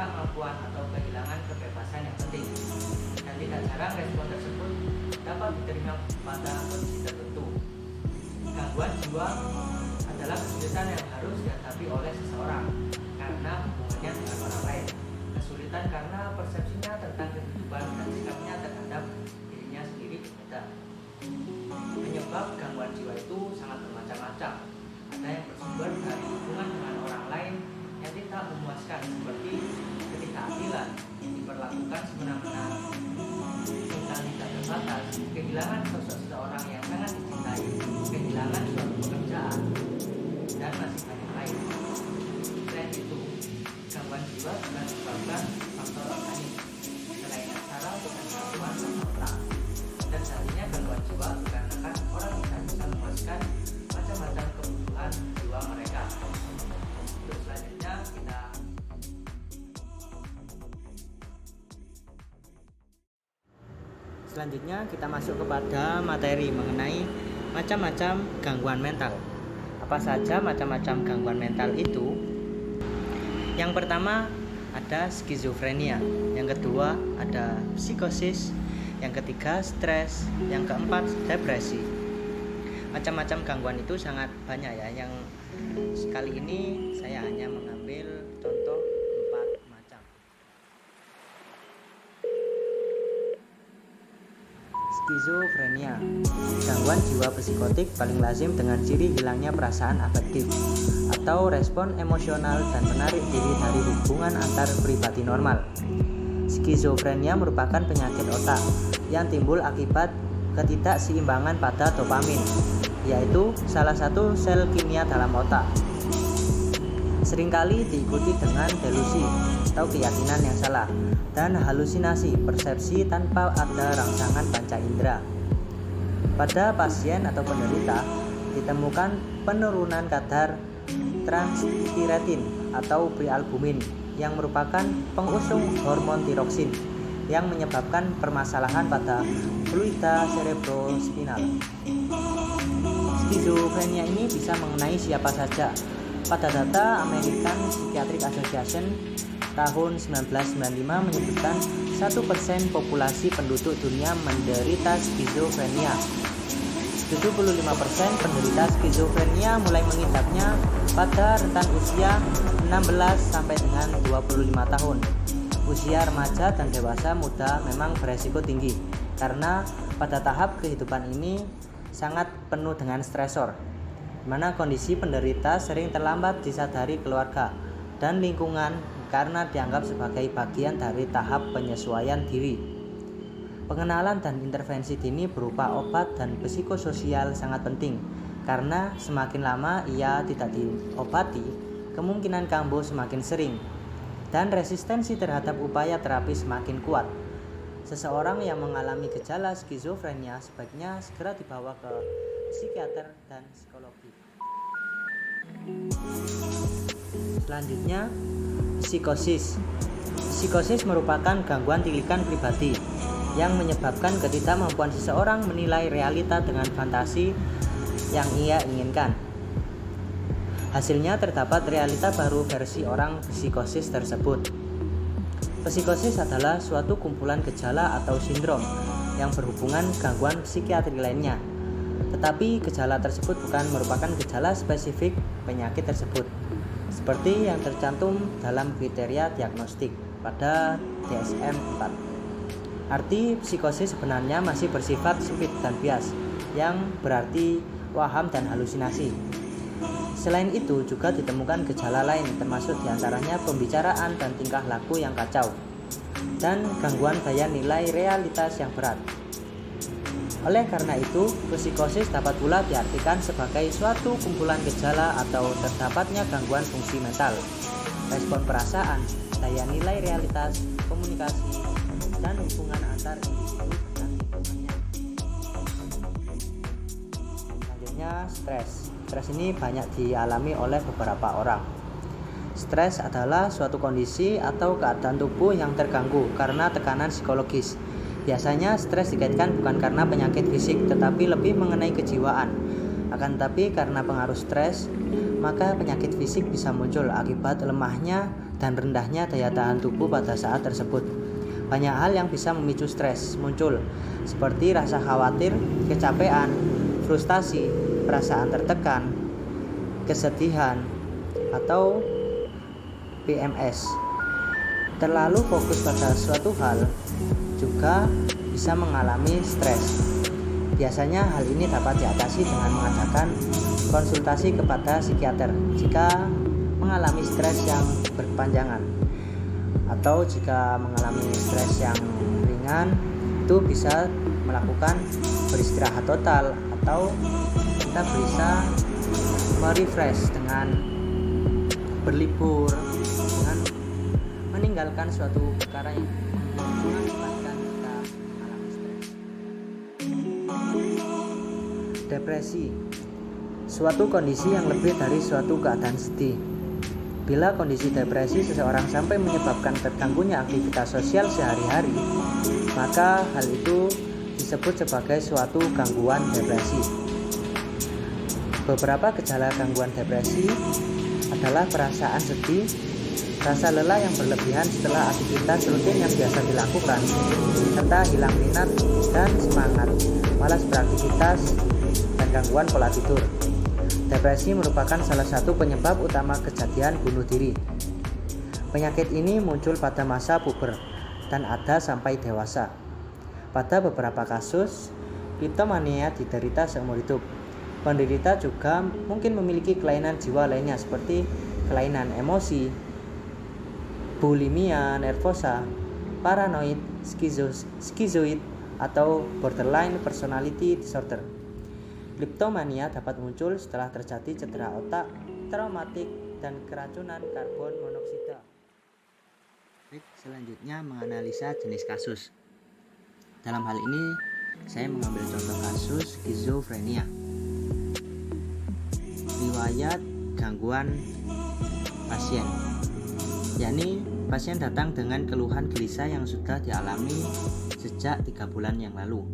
ketidakmampuan atau kehilangan kebebasan yang penting. Dan tidak jarang respon tersebut dapat diterima pada kondisi tertentu. Gangguan jiwa adalah kesulitan yang harus dihadapi oleh seseorang karena hubungannya dengan orang lain. Kesulitan karena persepsinya tentang kehidupan dan sikapnya terhadap dirinya sendiri berbeda. Penyebab gangguan jiwa itu sangat bermacam-macam. Ada yang bersumber dari hubungan dengan orang lain yang tidak memuaskan, seperti ketidakadilan, diperlakukan semena-mena, tinggal tidak terbatas, kehilangan sosok seseorang yang sangat dicintai, kehilangan suatu pekerjaan, dan masih banyak lain. Selain itu, gangguan jiwa juga disebabkan faktor organik, selain aksara bukan gangguan sama otak. Dan selanjutnya gangguan jiwa dikarenakan orang tidak bisa memuaskan macam-macam kebutuhan jiwa mereka. Untuk selanjutnya kita masuk kepada materi mengenai macam-macam gangguan mental. Apa saja macam-macam gangguan mental itu? Yang pertama ada skizofrenia, yang kedua ada psikosis, yang ketiga stres, yang keempat depresi. Macam-macam gangguan itu sangat banyak ya. Yang kali ini saya hanya mengambil contoh 4 macam. Skizofrenia, gangguan jiwa psikotik paling lazim dengan ciri hilangnya perasaan afektif atau respon emosional dan menarik diri dari hubungan antar pribadi normal. Skizofrenia merupakan penyakit otak yang timbul akibat ketidakseimbangan pada dopamin, yaitu salah satu sel kimia dalam otak. Seringkali diikuti dengan delusi atau keyakinan yang salah dan halusinasi persepsi tanpa ada rangsangan panca indera. Pada pasien atau penderita ditemukan penurunan kadar transtiretin atau prealbumin yang merupakan pengusung hormon tiroksin yang menyebabkan permasalahan pada fluida cerebrospinal. Skizofrenia ini bisa mengenai siapa saja. Pada data American Psychiatric Association tahun 1995 menyebutkan 1% populasi penduduk dunia menderita skizofrenia. 75% penderita skizofrenia mulai mengidapnya pada rentan usia 16 sampai dengan 25 tahun. Usia remaja dan dewasa muda memang beresiko tinggi karena pada tahap kehidupan ini sangat penuh dengan stresor, di mana kondisi penderita sering terlambat disadari keluarga dan lingkungan karena dianggap sebagai bagian dari tahap penyesuaian diri. Pengenalan dan intervensi dini berupa obat dan psikososial sangat penting karena semakin lama ia tidak diobati, kemungkinan kambuh semakin sering dan resistensi terhadap upaya terapi semakin kuat. Seseorang yang mengalami gejala skizofrenia sebaiknya segera dibawa ke psikiater dan psikologi. Selanjutnya, psikosis. Psikosis merupakan gangguan tilikan pribadi yang menyebabkan ketidakmampuan seseorang menilai realita dengan fantasi yang ia inginkan. Hasilnya terdapat realita baru versi orang psikosis tersebut. Psikosis adalah suatu kumpulan gejala atau sindrom yang berhubungan gangguan psikiatri lainnya. Tetapi gejala tersebut bukan merupakan gejala spesifik penyakit tersebut, seperti yang tercantum dalam kriteria diagnostik pada DSM-4. Arti psikosis sebenarnya masih bersifat sempit dan bias, yang berarti waham dan halusinasi. Selain itu juga ditemukan gejala lain, termasuk diantaranya pembicaraan dan tingkah laku yang kacau, dan gangguan daya nilai realitas yang berat. Oleh karena itu, psikosis dapat pula diartikan sebagai suatu kumpulan gejala atau terdapatnya gangguan fungsi mental, respon perasaan, daya nilai realitas, komunikasi, dan hubungan antar individu dan lingkungannya. Selanjutnya, stres. Stres ini banyak dialami oleh beberapa orang. Stres adalah suatu kondisi atau keadaan tubuh yang terganggu karena tekanan psikologis. Biasanya stres dikaitkan bukan karena penyakit fisik, tetapi lebih mengenai kejiwaan. Akan tetapi karena pengaruh stres, maka penyakit fisik bisa muncul akibat lemahnya dan rendahnya daya tahan tubuh pada saat tersebut. Banyak hal yang bisa memicu stres muncul, seperti rasa khawatir, kecapean, frustasi, perasaan tertekan, kesedihan, atau PMS. Terlalu fokus pada suatu hal juga bisa mengalami stres. Biasanya hal ini dapat diatasi dengan mengadakan konsultasi kepada psikiater jika mengalami stres yang berkepanjangan, atau jika mengalami stres yang ringan itu bisa melakukan beristirahat total, atau kita bisa merefresh dengan berlibur, dengan meninggalkan suatu perkara yang mengakibatkan kita mengalami stres. Depresi, suatu kondisi yang lebih dari suatu keadaan sedih. Bila kondisi depresi seseorang sampai menyebabkan terganggunya aktivitas sosial sehari-hari, maka hal itu disebut sebagai suatu gangguan depresi. Beberapa gejala gangguan depresi adalah perasaan sedih, rasa lelah yang berlebihan setelah aktivitas rutin yang biasa dilakukan, serta hilang minat dan semangat, malas beraktivitas, dan gangguan pola tidur. Depresi merupakan salah satu penyebab utama kejadian bunuh diri. Penyakit ini muncul pada masa puber dan ada sampai dewasa. Pada beberapa kasus, kleptomania diderita seumur hidup. Penderita juga mungkin memiliki kelainan jiwa lainnya seperti kelainan emosi, bulimia nervosa, paranoid, skizoid, atau borderline personality disorder. Kleptomania dapat muncul setelah terjadi cedera otak, traumatik, dan keracunan karbon monoksida. Selanjutnya menganalisa jenis kasus. Dalam hal ini, saya mengambil contoh kasus skizofrenia. Riwayat gangguan pasien, yakni pasien datang dengan keluhan gelisah yang sudah dialami sejak 3 bulan yang lalu.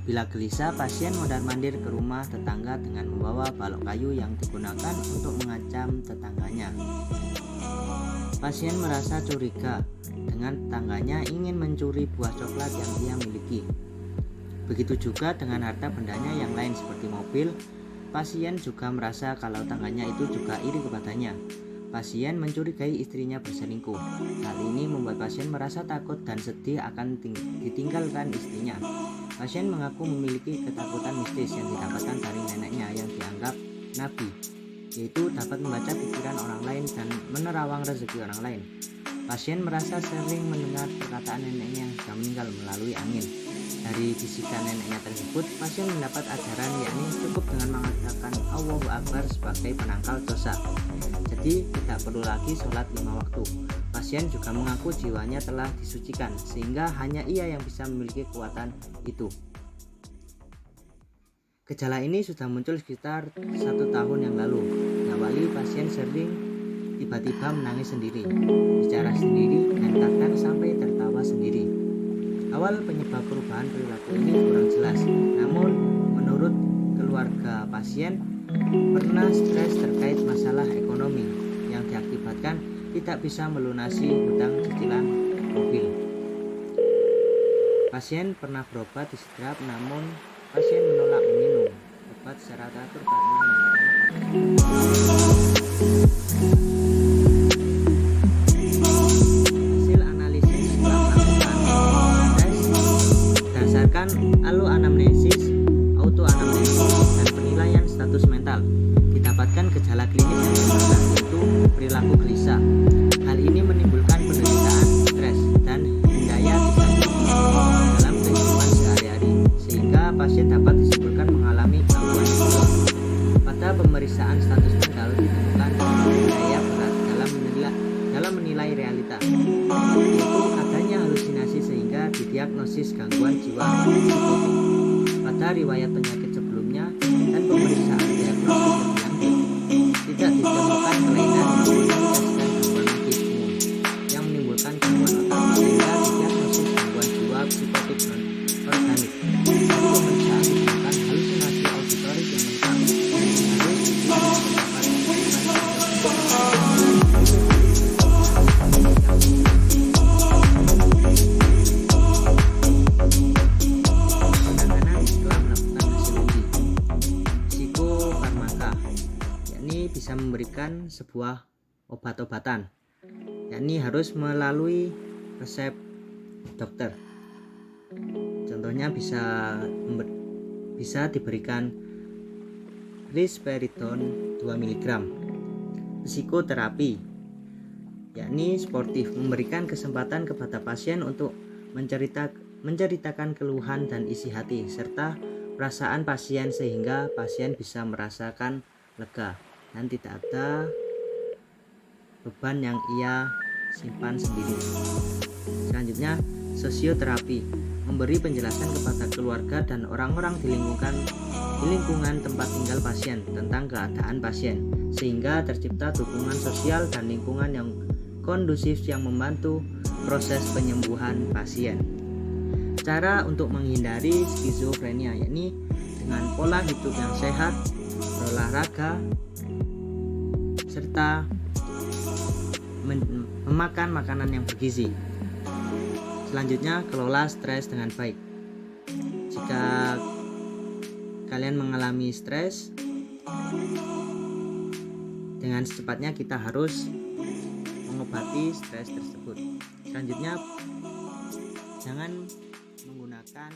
Bila gelisah, pasien mondar-mandir ke rumah tetangga dengan membawa balok kayu yang digunakan untuk mengancam tetangganya. Pasien merasa curiga dengan tetangganya ingin mencuri buah coklat yang ia miliki. Begitu juga dengan harta bendanya yang lain seperti mobil. Pasien juga merasa kalau tangganya itu juga iri kepadanya. Pasien mencurigai istrinya berselingkuh. Hal ini membuat pasien merasa takut dan sedih akan ditinggalkan istrinya. Pasien mengaku memiliki ketakutan mistis yang didapatkan dari neneknya yang dianggap nabi, yaitu dapat membaca pikiran orang lain dan menerawang rezeki orang lain. Pasien merasa sering mendengar perkataan neneknya yang sudah meninggal melalui angin. Dari bisikan neneknya tersebut, pasien mendapat ajaran yakni cukup dengan mengatakan Allahu Akbar sebagai penangkal dosa. Jadi tidak perlu lagi sholat 5 waktu. Pasien juga mengaku jiwanya telah disucikan sehingga hanya ia yang bisa memiliki kekuatan itu. Gejala ini sudah muncul sekitar 1 tahun yang lalu. Diawali pasien sering tiba-tiba menangis sendiri, bicara sendiri, dan kadang sampai tertawa sendiri. Awal penyebab perubahan perilaku ini kurang jelas, namun menurut keluarga pasien pernah stres terkait masalah ekonomi yang diakibatkan tidak bisa melunasi hutang cicilan mobil. Pasien pernah berobat istirahat, namun pasien menolak meminum obat secara teratur karena hasil analisis setelah melakukan tes berdasarkan aloanamnesis, autoanamnesis, dan penilaian status mental didapatkan gejala klinis yang berbeda, yaitu perilaku gelisah. Hal ini menimbulkan penderitaan, stres, dan daya disabilitas dalam kehidupan sehari-hari, sehingga pasien dapat disimpulkan mengalami gangguan jiwa. Pada pemeriksaan status mental ditemukan daya berat dalam menilai realita, yaitu adanya halusinasi sehingga didiagnosis gangguan jiwa psikotik. Pada riwayat penyakit sebelumnya dan pemeriksaan diagnostik lebih lanjut, tidak ditemukan kelainan yang mengindikasikan gangguan medis umum yang menimbulkan gangguan otak sehingga didiagnosis gangguan jiwa psikotik non organik. Dari pemeriksaan ditemukan halusinasi auditorik yang lengkap ini bisa memberikan sebuah obat-obatan, yakni harus melalui resep dokter. Contohnya bisa diberikan risperidone 2 mg. Psikoterapi, yakni sportif, memberikan kesempatan kepada pasien untuk menceritakan keluhan dan isi hati serta perasaan pasien sehingga pasien bisa merasakan lega dan tidak ada beban yang ia simpan sendiri. Selanjutnya, sosioterapi, memberi penjelasan kepada keluarga dan orang-orang di lingkungan tempat tinggal pasien tentang keadaan pasien sehingga tercipta dukungan sosial dan lingkungan yang kondusif yang membantu proses penyembuhan pasien. Cara untuk menghindari skizofrenia, yakni dengan pola hidup yang sehat, berolahraga, serta memakan makanan yang bergizi. Selanjutnya, kelola stres dengan baik. Jika kalian mengalami stres, dengan secepatnya kita harus mengobati stres tersebut. Selanjutnya, jangan menggunakan